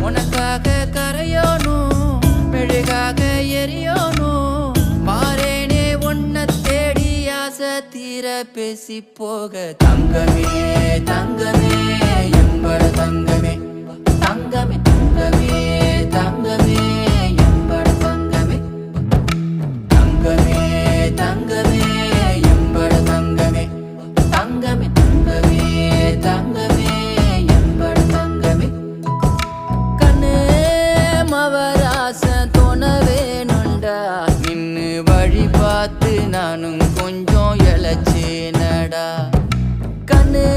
உனக்காக கரையோனும் மெழுகாக எரியோனும் மாறேனே உன்னை தேடி ஆசை தீர பேசி போக தங்கமே தங்கமே எம்பட தங்கமே தங்கமே தங்கமே தங்கமே எம்பட தங்கமே தங்கமே தங்கமே எம்பட தங்கமே தங்கமே தங்கமே தங்கமே எம்பட தங்கமே கண்ணு மவராச தோணவேனுண்டா நின்னு வழி பார்த்து நானும் கொஞ்சம் இழைச்சேனடா கண்ணு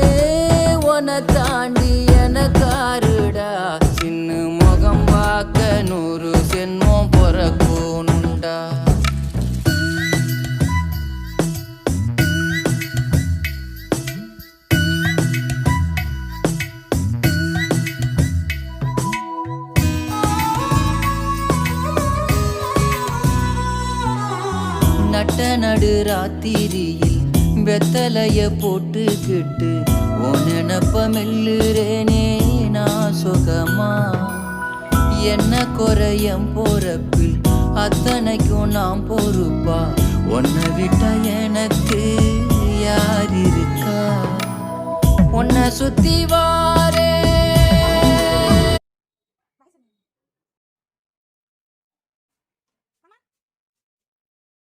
உன தாண்டி எனக்காருடா சின்ன முகம் பார்க்க 100 சென்மம் பொறக்கோனுண்டா நட்ட நடு ராத்திரியில் வெத்தலைய போட்டுக்கிட்டு உன் நினப்ப மெல்லுறேனே நான் சுகமா என்ன குறையம் போறப்பில் அத்தனைக்கும் நான் பொறுப்பா உன்னை விட்டா எனக்கு யார் இருக்கா உன்னை சுத்தி வா